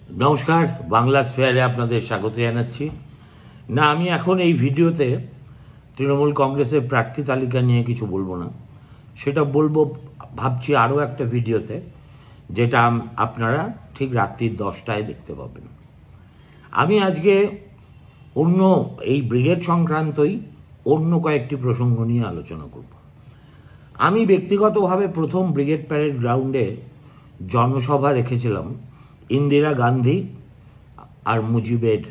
নমস্কার, বাংলা স্ফেয়ারে আপনাদের স্বাগত জানাচ্ছি। না, আমি এখন এই ভিডিওতে তৃণমূল কংগ্রেসের প্রার্থী তালিকা নিয়ে কিছু বলবো না, সেটা বলবো ভাবছি আরও একটা ভিডিওতে, যেটা আপনারা ঠিক রাত্রি 10টায় দেখতে পাবেন। আমি আজকে অন্য এই ব্রিগেড সংক্রান্তই অন্য কয়েকটি প্রসঙ্গ নিয়ে আলোচনা করব। আমি ব্যক্তিগতভাবে প্রথম ব্রিগেড প্যারেড গ্রাউন্ডে জনসভা দেখেছিলাম ইন্দিরা গান্ধী আর মুজিবের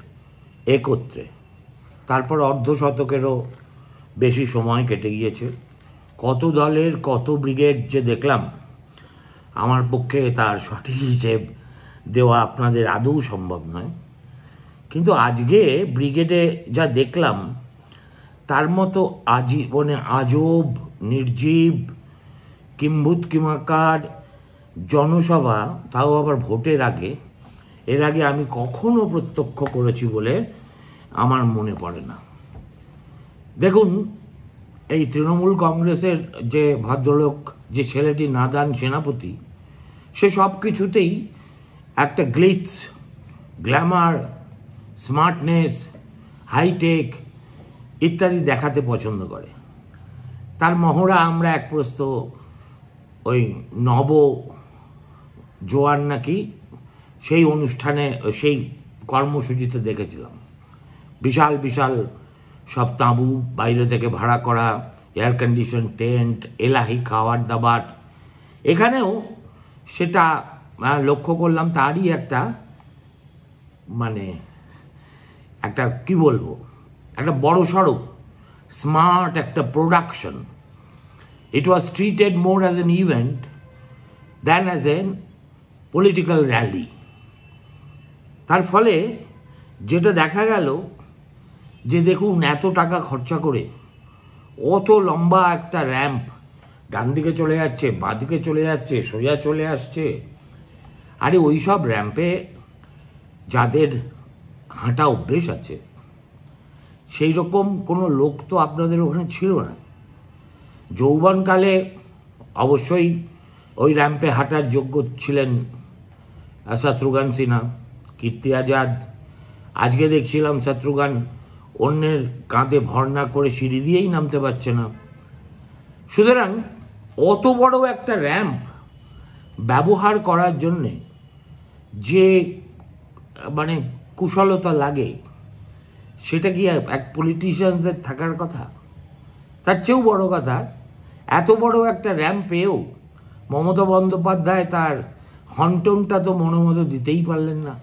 একত্রে। তারপর অর্ধশতকেরও বেশি সময় কেটে গিয়েছে। কত দলের কত ব্রিগেড যে দেখলাম, আমার পক্ষে তার সঠিক হিসেব দেওয়া আপনাদের আদৌ সম্ভব নয়। কিন্তু আজকে ব্রিগেডে যা দেখলাম, তার মতো আজব, নির্জীব, কিম্ভূত কিমাকার জনসভা, তাও আবার ভোটের আগে, এর আগে আমি কখনো প্রত্যক্ষ করেছি বলে আমার মনে পড়ে না। দেখুন, এই তৃণমূল কংগ্রেসের যে ভদ্রলোক, যে ছেলেটি নাদান সেনাপতি, সে সব কিছুতেই একটা গ্লিটস, গ্ল্যামার, স্মার্টনেস, হাইটেক ইত্যাদি দেখাতে পছন্দ করে। তার মহড়া আমরা এক প্রস্ত ওই নব জোয়ার নাকি সেই অনুষ্ঠানে, সেই কর্মসূচিতে দেখেছিলাম। বিশাল বিশাল সব তাঁবু বাইরে থেকে ভাড়া করা, এয়ার কন্ডিশন টেন্ট, এলাহি খাবার দাবার। এখানেও সেটা লক্ষ্য করলাম, তারই একটা একটা কি বলবো, একটা বড় সড়ো স্মার্ট একটা production. It was treated more as an event than as a political rally. তার ফলে যেটা দেখা গেল যে, দেখুন, এত টাকা খরচা করে অত লম্বা একটা র্যাম্প, ডান দিকে চলে যাচ্ছে, বাঁ দিকে চলে যাচ্ছে, সোজা চলে আসছে। আরে ওই সব র্যাম্পে যাদের হাঁটা অভ্যেস আছে, সেই রকম কোনো লোক তো আপনাদের ওখানে ছিল না। যৌবনকালে অবশ্যই ওই র্যাম্পে হাঁটার যোগ্য ছিলেন শত্রুঘ্ন সিনহা, কীর্তি আজাদ। আজকে দেখছিলাম শত্রুঘ্ন অন্যের কাঁধে ভর না করে সিঁড়ি দিয়েই নামতে পারছে না। সুতরাং অত বড় একটা র্যাম্প ব্যবহার করার জন্যে যে কুশলতা লাগে, সেটা কি এক পলিটিশিয়ানদের থাকার কথা? তার চেয়েও বড় কথা, এত বড় একটা র্যাম্প পেয়েও মমতা বন্দ্যোপাধ্যায় তার হন্টনটা তো মনে মতো দিতেই পারলেন না।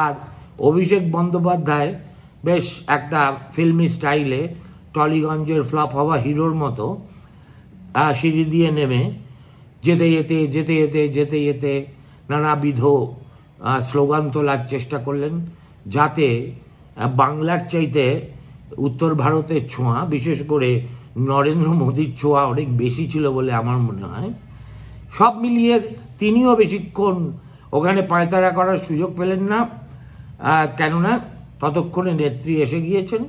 আর অভিষেক বন্দ্যোপাধ্যায় বেশ একটা ফিল্মি স্টাইলে টলিগঞ্জের ফ্লপ হওয়া হিরোর মতো সিঁড়ি দিয়ে নেমে যেতে যেতে যেতে যেতে যেতে যেতে নানাবিধ স্লোগান তোলার চেষ্টা করলেন, যাতে বাংলার চাইতে উত্তর ভারতের ছোঁয়া, বিশেষ করে নরেন্দ্র মোদীর ছোঁয়া অনেক বেশি ছিল বলে আমার মনে হয়। সব মিলিয়ে তিনিও বেশিক্ষণ ওখানে পায়তারা করার সুযোগ পেলেন না, কেননা ততক্ষণে নেত্রী এসে গিয়েছেন।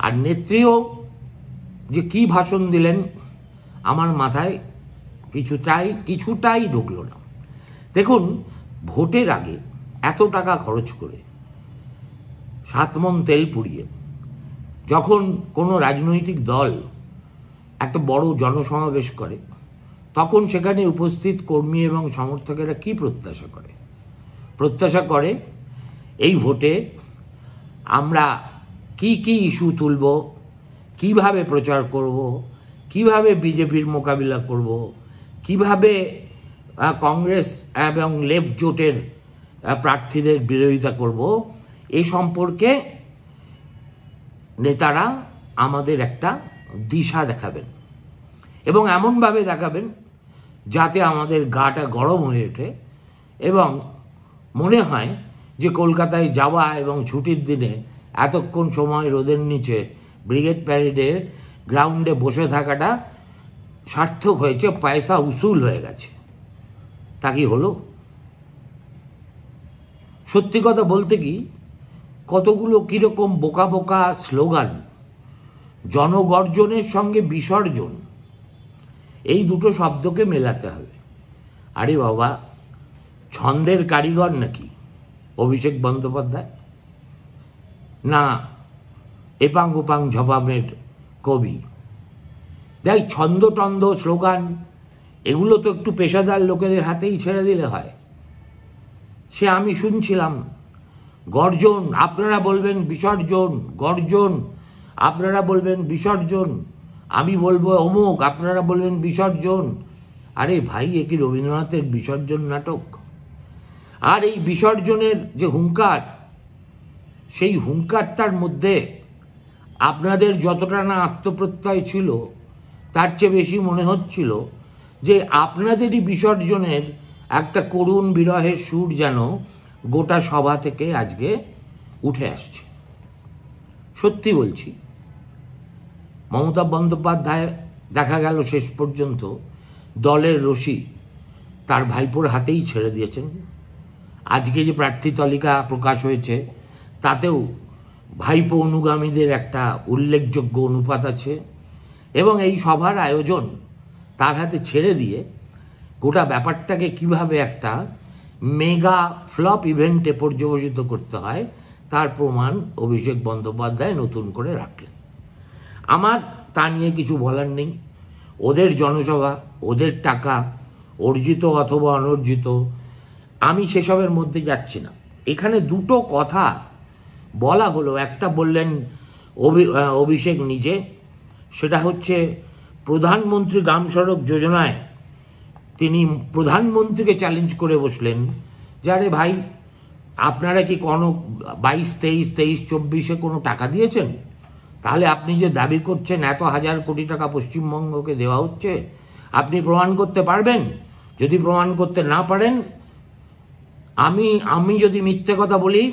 আর নেত্রীও যে কী ভাষণ দিলেন, আমার মাথায় কিছুটাই ঢুকলো না। দেখুন, ভোটের আগে এত টাকা খরচ করে 7 মণ তেল পুড়িয়ে যখন কোনো রাজনৈতিক দল একটা বড় জনসমাবেশ করে, তখন সেখানে উপস্থিত কর্মী এবং সমর্থকেরা কি প্রত্যাশা করে এই ভোটে আমরা কি কি ইস্যু তুলব, কিভাবে প্রচার করব, কিভাবে বিজেপির মোকাবিলা করব, কিভাবে কংগ্রেস এবং লেফট জোটের প্রার্থীদের বিরোধিতা করব, এই সম্পর্কে নেতারা আমাদের একটা দিশা দেখাবেন, এবং এমনভাবে দেখাবেন যাতে আমাদের গাটা গরম হয়ে ওঠে এবং মনে হয় যে কলকাতায় যাওয়া এবং ছুটির দিনে এতক্ষণ সময় রোদের নিচে ব্রিগেড প্যারেডের গ্রাউন্ডে বসে থাকাটা সার্থক হয়েছে, পয়সা উসুল হয়ে গেছে। তা কি হলো? সত্যি কথা বলতে কি, কতগুলো কীরকম বোকা বোকা স্লোগান, জনগর্জনের সঙ্গে বিসর্জন, এই দুটো শব্দকে মেলাতে হবে। আরে বাবা, ছন্দের কারিগর নাকি? অভিষেক বন্দ্যোপাধ্যায়, না এপাং ওপাং ঝপামের কবি? দেখ, ছন্দটন্দ, স্লোগান এগুলো তো একটু পেশাদার লোকেদের হাতেই ছেড়ে দিলে হয়। সে আমি শুনছিলাম গর্জন, আপনারা বলবেন বিসর্জন, গর্জন আপনারা বলবেন বিসর্জন, আমি বলবো অমুক আপনারা বলবেন বিসর্জন। আরে ভাই, এ কি রবীন্দ্রনাথের বিসর্জন নাটক? আর এই বিসর্জনের যে হুঙ্কার, সেই হুঙ্কারটার মধ্যে আপনাদের যতটা না আত্মপ্রত্যয় ছিল, তার চেয়ে বেশি মনে হচ্ছিল যে আপনাদেরই বিসর্জনের একটা করুণ বিরহের সুর যেন গোটা সভা থেকে আজকে উঠে আসছে। সত্যি বলছি, মমতা বন্দ্যোপাধ্যায় দেখা গেল শেষ পর্যন্ত দলের রশি তার ভাইপোর হাতেই ছেড়ে দিয়েছেন। আজকে যে প্রার্থী তালিকা প্রকাশ হয়েছে, তাতেও ভাইপো অনুগামীদের একটা উল্লেখযোগ্য অনুপাত আছে, এবং এই সভার আয়োজন তার হাতে ছেড়ে দিয়ে গোটা ব্যাপারটাকে কিভাবে একটা মেগা ফ্লপ ইভেন্টে পর্যবসিত করতে হয় তার প্রমাণ অভিষেক বন্দ্যোপাধ্যায় নতুন করে রাখলেন। আমার তা নিয়ে কিছু বলার নেই। ওদের জনসভা, ওদের টাকা, অর্জিত অথবা অনর্জিত, আমি সেসবের মধ্যে যাচ্ছি না। এখানে দুটো কথা বলা হলো। একটা বললেন অভিষেক নিজে, সেটা হচ্ছে প্রধানমন্ত্রী গ্রাম সড়ক যোজনায় তিনি প্রধানমন্ত্রীকে চ্যালেঞ্জ করে বসলেন যে আরে ভাই, আপনারা কি কোনো 22, 23, 24 কোনো টাকা দিয়েছেন? তাহলে আপনি যে দাবি করছেন এত হাজার কোটি টাকা পশ্চিমবঙ্গকে দেওয়া হচ্ছে, আপনি প্রমাণ করতে পারবেন? যদি প্রমাণ করতে না পারেন, আমি যদি মিথ্যে কথা বলি,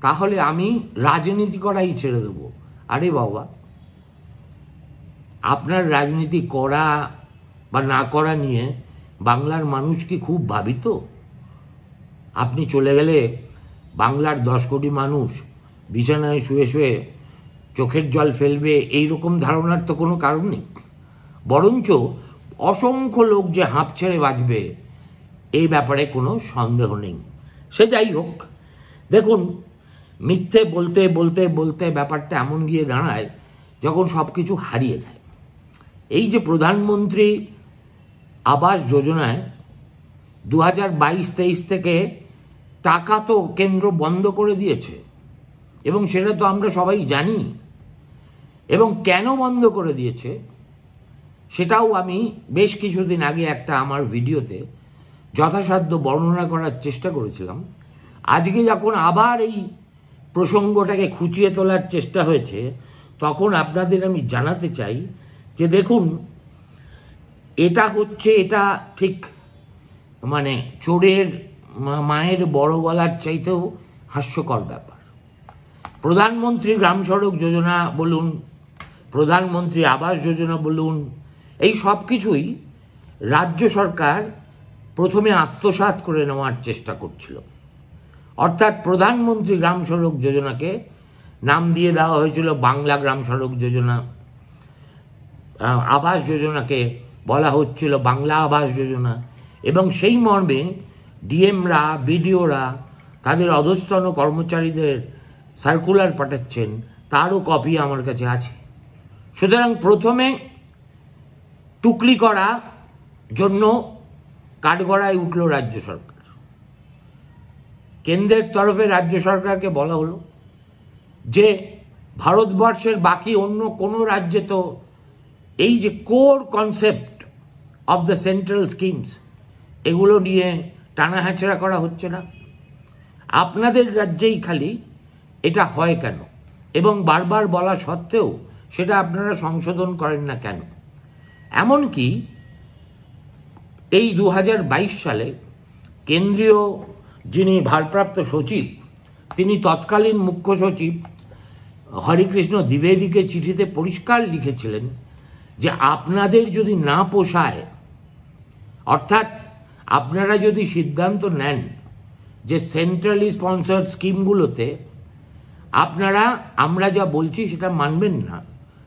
তাহলে আমি রাজনীতি করাই ছেড়ে দেব। আরে বাবা, আপনার রাজনীতি করা বা না করা নিয়ে বাংলার মানুষ কি খুব ভাবিত? আপনি চলে গেলে বাংলার 10 কোটি মানুষ বিছানায় শুয়ে শুয়ে চোখের জল ফেলবে, এই রকম ধারণার তো কোনো কারণ নেই। বরঞ্চ অসংখ্য লোক যে হাঁপ ছেড়ে বাঁচবে, এই ব্যাপারে কোনো সন্দেহ নেই। সে যাই হোক, দেখুন, মিথ্যে বলতে বলতে বলতে ব্যাপারটা এমন গিয়ে দাঁড়ায় যখন সব কিছু হারিয়ে যায়। এই যে প্রধানমন্ত্রী আবাস যোজনায় 2022-23 থেকে টাকা তো কেন্দ্র বন্ধ করে দিয়েছে, এবং সেটা তো আমরা সবাই জানি। এবং কেন বন্ধ করে দিয়েছে সেটাও আমি বেশ কিছুদিন আগে একটা আমার ভিডিওতে যথাসাধ্য বর্ণনা করার চেষ্টা করেছিলাম। আজকে যখন আবার এই প্রসঙ্গটাকে খুঁচিয়ে তোলার চেষ্টা হয়েছে, তখন আপনাদের আমি জানাতে চাই যে দেখুন, এটা ঠিক মানে চোরের মায়ের বড় গলার চাইতেও হাস্যকর ব্যাপার। প্রধানমন্ত্রী গ্রাম সড়ক যোজনা বলুন, প্রধানমন্ত্রী আবাস যোজনা বলুন, এই সব কিছুই রাজ্য সরকার প্রথমে আত্মসাৎ করে নেওয়ার চেষ্টা করছিল। অর্থাৎ প্রধানমন্ত্রী গ্রাম সড়ক যোজনাকে নাম দিয়ে দেওয়া হয়েছিল বাংলা গ্রাম সড়ক যোজনা, আবাস যোজনাকে বলা হচ্ছিল বাংলা আবাস যোজনা, এবং সেই মর্মে ডিএমরা, বিডিওরা তাদের অধস্তন কর্মচারীদের সার্কুলার পাঠাচ্ছেন, তারও কপি আমার কাছে আছে। সুতরাং প্রথমে টুকলি করা জন্য কাঠগড়ায় উঠল রাজ্য সরকার। কেন্দ্রের তরফে রাজ্য সরকারকে বলা হলো যে ভারতবর্ষের বাকি অন্য কোনো রাজ্যে তো এই যে core concept of the central schemes, এগুলো নিয়ে টানা হ্যাচড়া করা হচ্ছে না, আপনাদের রাজ্যেই খালি এটা হয় কেন? এবং বারবার বলা সত্ত্বেও সেটা আপনারা সংশোধন করেন না কেন? এমনকি এই 2022 সালে কেন্দ্রীয় যিনি ভারপ্রাপ্ত সচিব, তিনি তৎকালীন মুখ্য সচিব হরিকৃষ্ণ দ্বিবেদীকে চিঠিতে পরিষ্কার লিখেছিলেন যে আপনাদের যদি না পোষায়, অর্থাৎ আপনারা যদি সিদ্ধান্ত নেন যে সেন্ট্রালি স্পন্সর্ড স্কিমগুলোতে আপনারা আমরা যা বলছি সেটা মানবেন না,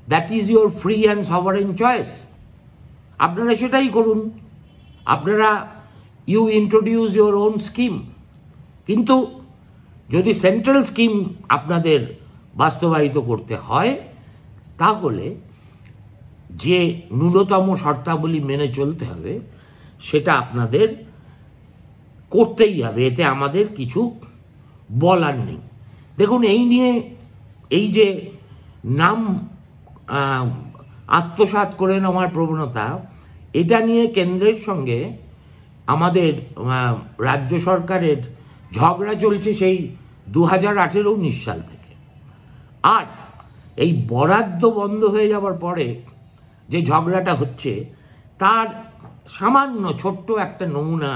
that is your free and sovereign choice, আপনারা সেটাই করুন, আপনারা you introduce your own scheme. কিন্তু যদি সেন্ট্রাল স্কিম আপনাদের বাস্তবায়িত করতে হয় তাহলে যে ন্যূনতম শর্তাবলী মেনে চলতে হবে সেটা আপনাদের করতেই হবে, এতে আমাদের কিছু বলার নেই। দেখুন, এই নিয়ে এই যে নাম আত্মসাৎ করে নেওয়ার প্রবণতা, এটা নিয়ে কেন্দ্রের সঙ্গে আমাদের রাজ্য সরকারের ঝগড়া চলছে সেই 2018-19 সাল থেকে। আর এই বরাদ্দ বন্ধ হয়ে যাওয়ার পরে যে ঝগড়াটা হচ্ছে তার সামান্য ছোট্ট একটা নমুনা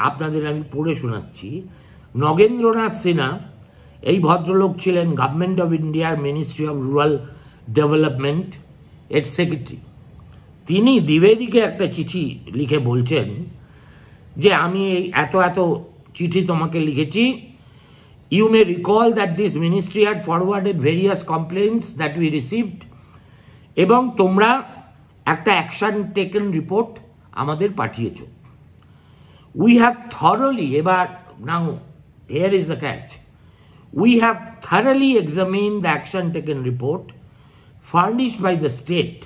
আপনাদের আমি পড়ে শোনাচ্ছি। নগেন্দ্রনাথ সিনহা, এই ভদ্রলোক ছিলেন গভর্নমেন্ট অফ ইন্ডিয়ার মিনিস্ট্রি অফ রুরাল ডেভেলপমেন্ট এর সেক্রেটারি। তিনি দ্বিবেদীকে একটা চিঠি লিখে বলছেন যে আমি এত এত চিঠি তোমাকে লিখেছি। You may recall that this ministry had forwarded various complaints that we received, এবং তোমরা একটা অ্যাকশন টেকেন রিপোর্ট আমাদের পাঠিয়েছ। উই হ্যাভ থরলি, এবার now here is the catch, we have thoroughly examined the action taken report furnished by the state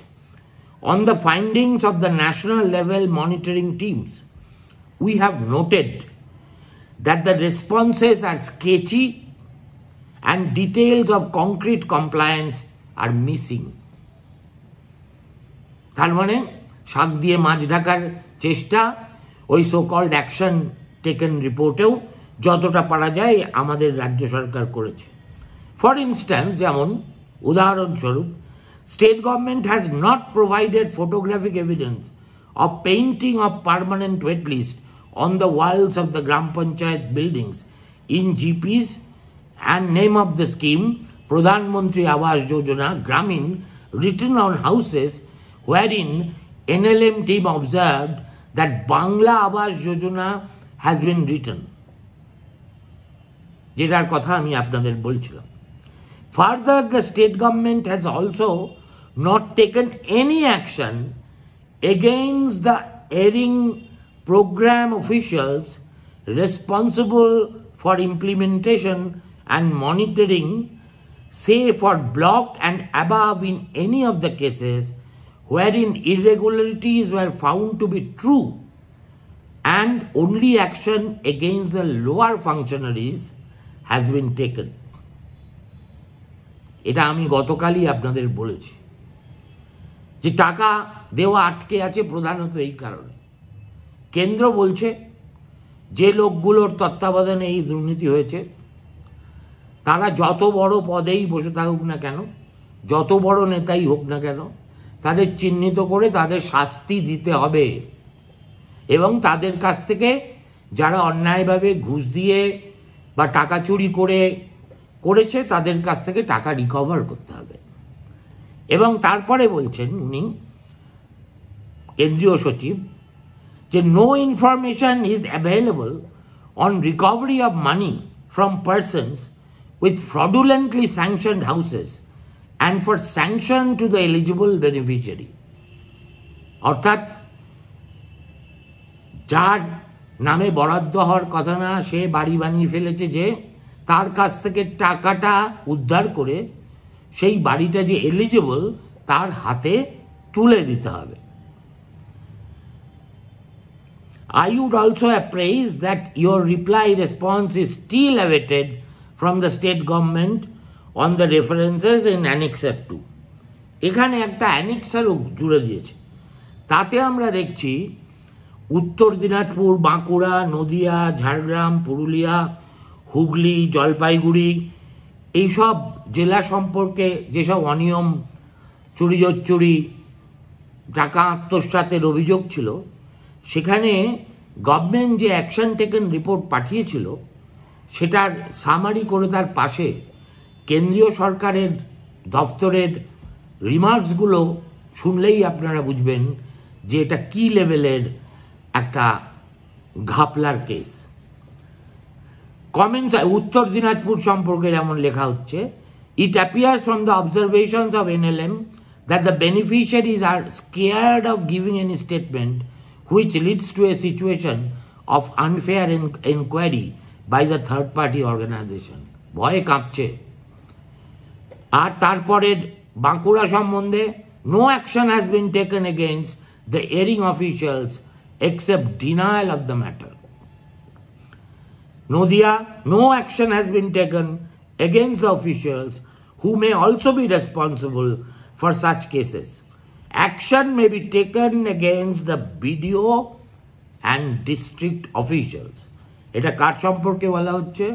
on the findings of the national level monitoring teams. We have noted that the responses are sketchy and details of concrete compliance are missing. তার মানে শাক দিয়ে মাছ ঢাকার চেষ্টা ওই so called action taken রিপোর্টেও যতটা পারা যায় আমাদের রাজ্য সরকার করেছে। ফর ইনস্ট্যান্স, যেমন উদাহরণস্বরূপ, state government has not provided photographic evidence of painting of permanent wait list on the walls of the gram panchayat buildings in GPs and name of the scheme Pradhan Mantri Awas যোজনা গ্রামীণ written on houses wherein NLM team observed that Bangla Awas Yojana has been written, যেটার কথা আমি আপনাদের বলছিলাম। Further, the state government has also not taken any action against the erring program officials responsible for implementation and monitoring, say for block and above, in any of the cases wherein irregularities were found to be true, and only action against the lower functionaries has been taken. এটা আমি গতকালই আপনাদের বলেছি যে টাকা দেওয়া আটকে আছে প্রধানত এই কারণে। কেন্দ্র বলছে যে লোকগুলোর তত্ত্বাবধানে এই দুর্নীতি হয়েছে তারা যত বড় পদেই বসে থাকুক না কেন, যত বড় নেতাই হোক না কেন, তাদের চিহ্নিত করে তাদের শাস্তি দিতে হবে, এবং তাদের কাছ থেকে যারা অন্যায়ভাবে ঘুষ দিয়ে বা টাকা চুরি করেছে তাদের কাছ থেকে টাকা রিকভার করতে হবে। এবং তারপরে বলছেন উনি, কেন্দ্রীয় সচিব, যে no information is available on recovery of money from persons with fraudulently sanctioned houses and for sanction to the eligible beneficiary. অর্থাৎ যার নামে বরাদ্দ হওয়ার কথা না, সে বাড়ি বানিয়ে ফেলেছে, যে তার কাছ থেকে টাকাটা উদ্ধার করে সেই বাড়িটা যে এলিজিবল তার হাতে তুলে দিতে হবে। I would also appraise that your reply response is still awaited from the state government on the references in Annexure 2. এখানে একটা অ্যানেক্সারও জুড়ে দিয়েছে। তাতে আমরা দেখছি উত্তর দিনাজপুর, বাঁকুড়া, নদিয়া, ঝাড়গ্রাম, পুরুলিয়া, হুগলি, জলপাইগুড়ি এইসব জেলা সম্পর্কে যেসব অনিয়ম, চুরি, টাকা আত্মসাতের অভিযোগ ছিল, সেখানে গভর্নমেন্ট যে অ্যাকশন টেকেন রিপোর্ট পাঠিয়েছিল সেটার সামারি করে তার পাশে কেন্দ্রীয় সরকারের দপ্তরের রিমার্কসগুলো শুনলেই আপনারা বুঝবেন যে এটা কী লেভেলের একটা ঘাপলার কেস। কমেন্টস উত্তর দিনাজপুর সম্পর্কে যেমন লেখা হচ্ছে, it appears from the observations of NLM that the beneficiaries are scared of giving any statement which leads to a situation of unfair inquiry by the third party organization, ভয়ে কাঁপছে। আর তারপরের বাঁকুড়া সম্বন্ধে, no action has been taken against the erring officials except denial of the matter. Nadia, no action has been taken against the officials who may also be responsible for such cases. Action may be taken against the BDO and district officials. এটা কার সম্পর্কে বলা হচ্ছে?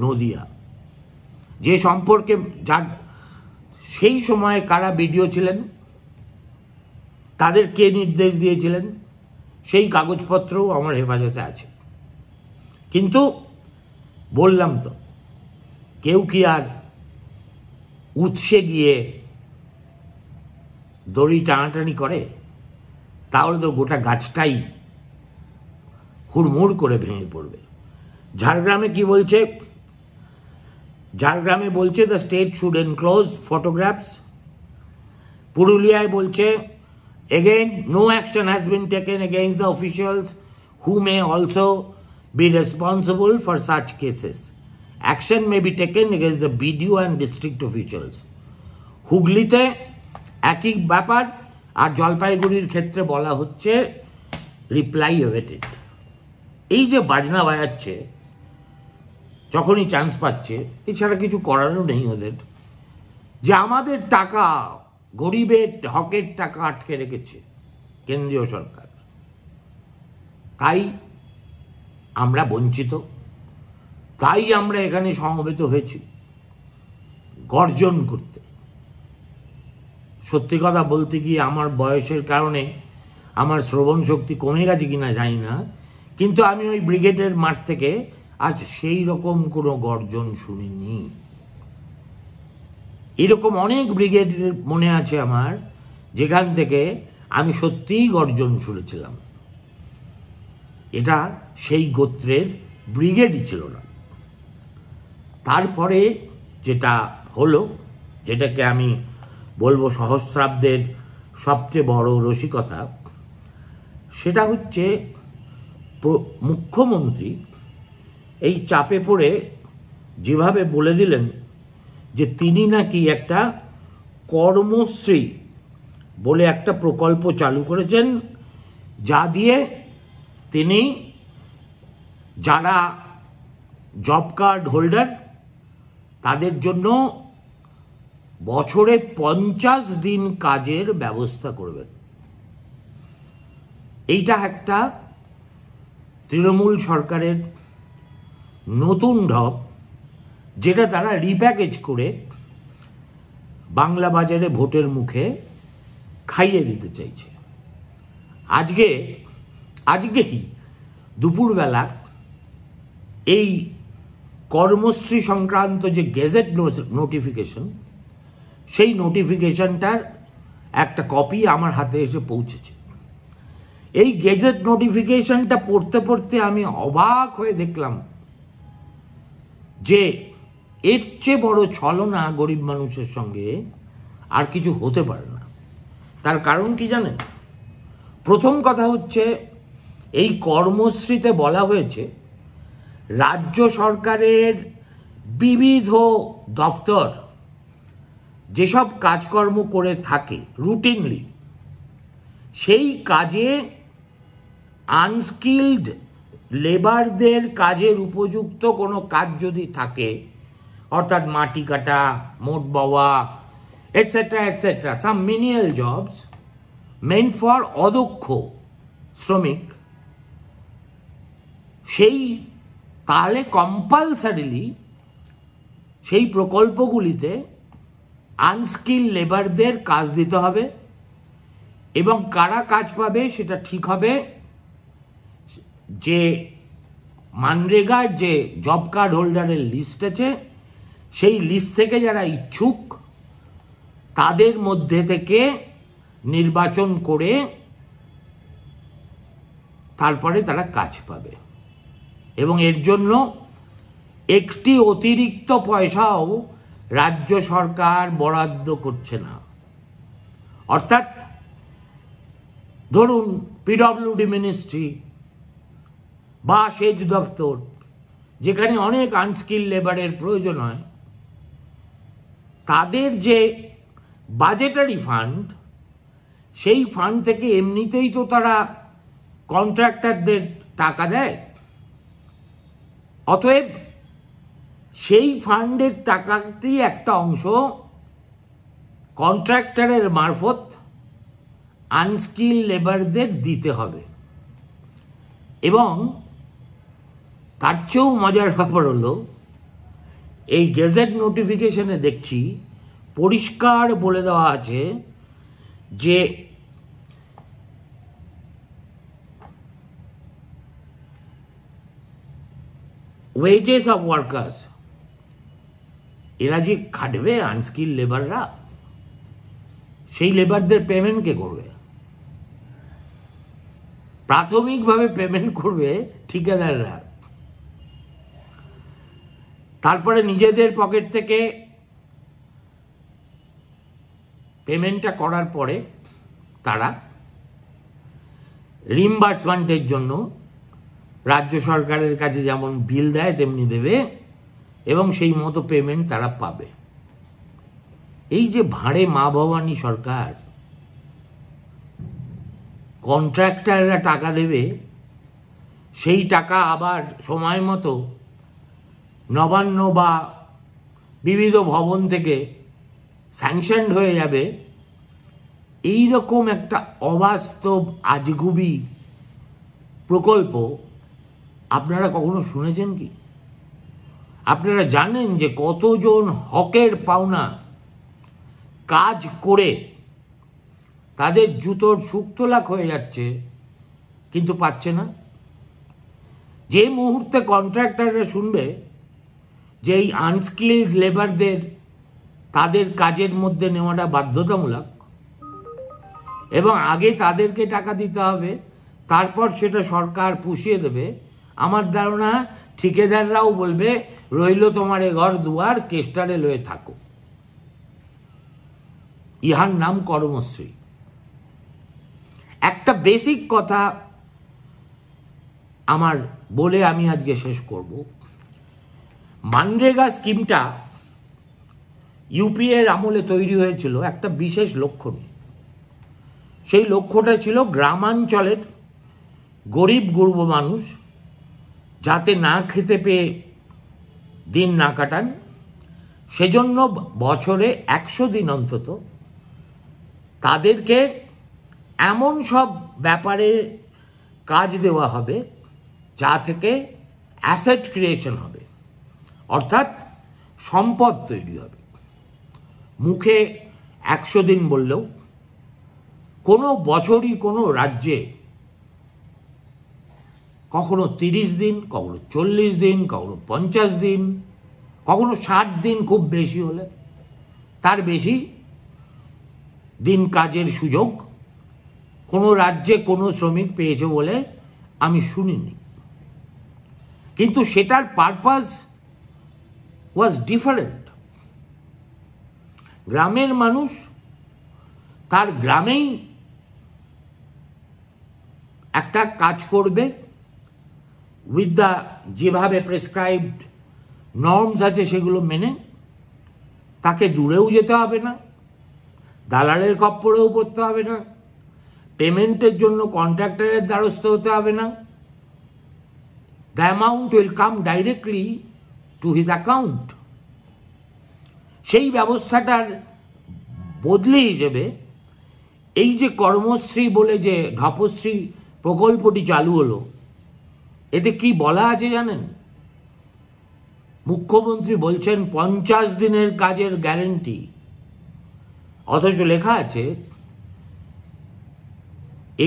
নদিয়া, যে সম্পর্কে যার সেই সময়ে কারা বিডিও ছিলেন, তাদের কে নির্দেশ দিয়েছিলেন, সেই কাগজপত্রও আমার হেফাজতে আছে। কিন্তু বললাম তো, কেউ কি আর উৎসে গিয়ে দড়ি টানাটানি করে? তাহলে তো গোটা গাছটাই হুড়মুড় করে ভেঙে পড়বে। ঝাড়গ্রামে কি বলছে? ঝাড়গ্রামে বলছে the state should enclose photographs. পুরুলিয়ায় বলছে again no action has been taken against the officials who may also be responsible for such cases. Action may be taken against the BDO and district officials. হুগলিতে একই ব্যাপার, আর জলপাইগুড়ির ক্ষেত্রে বলা হচ্ছে reply awaited. এই যে বাজনা বাজাচ্ছে যখনই চান্স পাচ্ছে, এছাড়া কিছু করারও নেই ওদের, যে আমাদের টাকা, গরিবের হকের টাকা আটকে রেখেছে কেন্দ্রীয় সরকার, তাই আমরা বঞ্চিত, তাই আমরা এখানে সমবেত হয়েছি গর্জন করতে। সত্যি কথা বলতে গিয়ে আমার বয়সের কারণে আমার শ্রবণ শক্তি কমে গেছে কিনা জানি না, কিন্তু আমি ওই ব্রিগেডের মাঠ থেকে আজ সেই রকম কোনো গর্জন শুনিনি। এরকম অনেক ব্রিগেডের মনে আছে আমার, যেখান থেকে আমি সত্যিই গর্জন শুনেছিলাম। এটা সেই গোত্রের ব্রিগেডই ছিল না। তারপরে যেটা হলো, যেটাকে আমি বলবো সহস্রাব্দের সবচেয়ে বড় রসিকতা, সেটা হচ্ছে মুখ্যমন্ত্রী এই চাপে পড়ে যেভাবে বলে দিলেন যে তিনি নাকি একটা কর্মশ্রী বলে একটা প্রকল্প চালু করেছেন, যা দিয়ে তিনি যারা জব কার্ড হোল্ডার তাদের জন্য বছরে 50 দিন কাজের ব্যবস্থা করবেন। এইটা একটা তৃণমূল সরকারের নতুন ঢপ, যেটা তারা রিপ্যাকেজ করে বাংলা বাজারে ভোটের মুখে খাইয়ে দিতে চাইছে। আজকেই দুপুরবেলা এই কর্মশ্রী সংক্রান্ত যে গেজেট নোটিফিকেশন, সেই নোটিফিকেশনটার একটা কপি আমার হাতে এসে পৌঁছেছে। এই গেজেট নোটিফিকেশনটা পড়তে পড়তে আমি অবাক হয়ে দেখলাম যে এর চেয়ে বড় ছলনা গরিব মানুষের সঙ্গে আর কিছু হতে পারে না। তার কারণ কি জানেন? প্রথম কথা হচ্ছে, এই কর্মশ্রীতে বলা হয়েছে রাজ্য সরকারের বিবিধ দপ্তর যেসব কাজকর্ম করে থাকে রুটিনলি, সেই কাজে আনস্কিলড লেবারদের কাজের উপযুক্ত কোনো কাজ যদি থাকে, অর্থাৎ মাটি কাটা, মোট বাওয়া, etcetera etcetera, some menial jobs meant for অদক্ষ শ্রমিক, সেই তাহলে কম্পালসারিলি সেই প্রকল্পগুলিতে আনস্কিল লেবারদের কাজ দিতে হবে, এবং কারা কাজ পাবে সেটা ঠিক হবে যে মানরেগার যে জব কার্ড হোল্ডারের লিস্ট আছে, সেই লিস্ট থেকে যারা ইচ্ছুক তাদের মধ্যে থেকে নির্বাচন করে তারপরে তারা কাজ পাবে। এবং এর জন্য একটি অতিরিক্ত পয়সাও রাজ্য সরকার বরাদ্দ করছে না। অর্থাৎ ধরুন পিডব্লিউডি মিনিস্ট্রি বা সেচ দপ্তর যেখানে অনেক আনস্কিল লেবারের প্রয়োজন হয়, তাদের যে বাজেটারি ফান্ড, সেই ফান্ড থেকে এমনিতেই তো তারা কন্ট্রাক্টরদের টাকা দেয়। অতএব সেই ফান্ডের টাকাটি একটা অংশ কন্ট্রাক্টরের মারফত আনস্কিল লেবারদের দিতে হবে। এবং তার চেয়েও মজার ব্যাপার হলো, এই গেজেট নোটিফিকেশনে দেখছি পরিষ্কার বলে দেওয়া আছে যে ওয়েজেস অফ ওয়ার্কার্স, এরা যে খাটবে আনস্কিল লেবাররা, সেই লেবারদের পেমেন্ট কে করবে? প্রাথমিকভাবে পেমেন্ট করবে ঠিকাদাররা, তারপরে নিজেদের পকেট থেকে পেমেন্টটা করার পরে তারা রিম্বার্সমেন্টের জন্য রাজ্য সরকারের কাছে যেমন বিল দেয় তেমনি দেবে এবং সেই মতো পেমেন্ট তারা পাবে। এই যে ভাঁড়ে মা ভবানী সরকার, কন্ট্রাক্টররা টাকা দেবে, সেই টাকা আবার সময় মতো নবান্ন বা বিবিধ ভবন থেকে স্যাংশনড হয়ে যাবে, এই রকম একটা অবাস্তব আজগুবি প্রকল্প আপনারা কখনো শুনেছেন কি? আপনারা জানেন যে কতজন হকের পাওনা কাজ করে তাদের জুতোর শুক্তলাখ হয়ে যাচ্ছে কিন্তু পাচ্ছে না? যে মুহূর্তে কন্ট্রাক্টররা শুনবে যে এই আনস্কিলড লেবারদের তাদের কাজের মধ্যে নেওয়াটা বাধ্যতামূলক এবং আগে তাদেরকে টাকা দিতে হবে, তারপর সেটা সরকার পুষিয়ে দেবে, আমার ধারণা ঠিকাদাররাও বলবে রইল তোমার এ ঘর দুয়ার, কেষ্টারে লয়ে থাকো। ইহার নাম কর্মশ্রী। একটা বেসিক কথা আমার বলে আমি আজকে শেষ করব। মানরেগা স্কিমটা ইউপিএর আমলে তৈরি হয়েছিল একটা বিশেষ লক্ষ্য নিয়ে। সেই লক্ষ্যটা ছিল গ্রামাঞ্চলের গরিব গুরব মানুষ যাতে না খেতে পেয়ে দিন না কাটান, সেজন্য বছরে 100 দিন অন্তত তাদেরকে এমন সব ব্যাপারে কাজ দেওয়া হবে যা থেকে অ্যাসেট ক্রিয়েশন হবে, অর্থাৎ সম্পদ তৈরি হবে। মুখে 100 দিন বললেও কোনো বছরই কোনো রাজ্যে কখনো 30 দিন, কখনো 40 দিন, কখনো 50 দিন, কখনো 60 দিন খুব বেশি হলে, তার বেশি দিন কাজের সুযোগ কোনো রাজ্যে কোনো শ্রমিক পেয়েছে বলে আমি শুনিনি। কিন্তু সেটার পারপাস ওয়াজ ডিফারেন্ট। গ্রামের মানুষ তার গ্রামেই একটা কাজ করবে উইথ দ্য যেভাবে প্রেসক্রাইবড নর্মস আছে সেগুলো মেনে, তাকে দূরেও যেতে হবে না, দালালের খপ্পরেও পড়তে হবে না, পেমেন্টের জন্য কন্ট্রাক্টরের দ্বারস্থ হতে হবে না। The amount will come directly to his account. সেই ব্যবস্থাটার বদলি হিসেবে এই যে কর্মশ্রী বলে যে ঢপশ্রী প্রকল্পটি চালু হলো, এতে কি বলা আছে জানেন? মুখ্যমন্ত্রী বলছেন 50 দিনের কাজের গ্যারেন্টি, অথচ লেখা আছে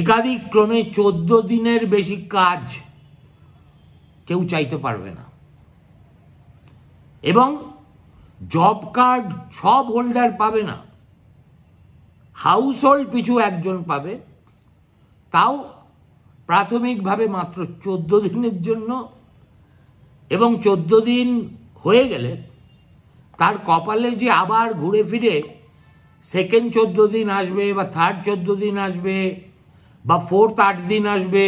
একাধিক ক্রমে 14 দিনের বেশি কাজ কেউ চাইতে পারবে না। এবং জব কার্ড সব হোল্ডার পাবে না, হাউস হোল্ড পিছু একজন পাবে, তাও প্রাথমিকভাবে মাত্র 14 দিনের জন্য। এবং 14 দিন হয়ে গেলে তার কপালে যে আবার ঘুরে ফিরে সেকেন্ড 14 দিন আসবে বা থার্ড 14 দিন আসবে বা ফোর্থ 8 দিন আসবে,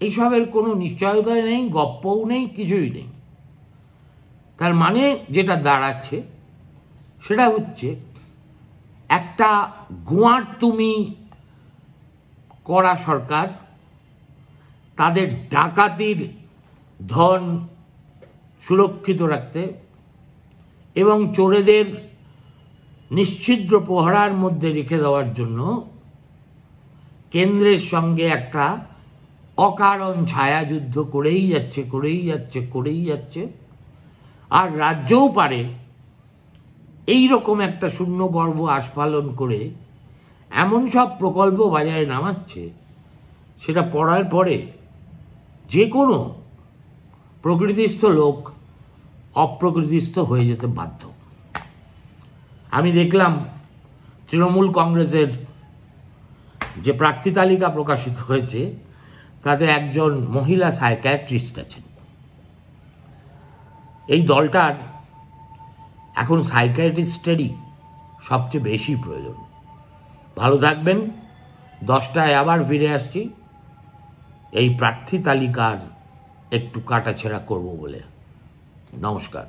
এইসবের কোনো নিশ্চয়তা নেই, গপ্পও নেই, কিছুই নেই। তার মানে যেটা দাঁড়াচ্ছে সেটা হচ্ছে একটা গোয়ার তুমি করা সরকার তাদের ডাকাতির ধন সুরক্ষিত রাখতে এবং চোরেদের নিশ্ছিদ্র প্রহরার মধ্যে রেখে দেওয়ার জন্য কেন্দ্রের সঙ্গে একটা অকারণ ছায়াযুদ্ধ করেই যাচ্ছে। আর রাজ্যও পারে এই রকম একটা শূন্যগর্ভ আস্ফালন করে এমন সব প্রকল্প বাজারে নামাচ্ছে, সেটা পড়ার পরে যে কোনো প্রকৃতিস্থ লোক অপ্রকৃতিস্থ হয়ে যেতে বাধ্য। আমি দেখলাম তৃণমূল কংগ্রেসের যে প্রার্থী তালিকা প্রকাশিত হয়েছে তাতে একজন মহিলা সাইকিয়াট্রিস্ট আছেন। এই দলটার এখন সাইকিয়াট্রিস্টেরই সবচেয়ে বেশি প্রয়োজন। ভালো থাকবেন। 10টায় আবার ফিরে আসছি এই প্রার্থী তালিকার একটু কাটাছেঁড়া করব বলে। নমস্কার।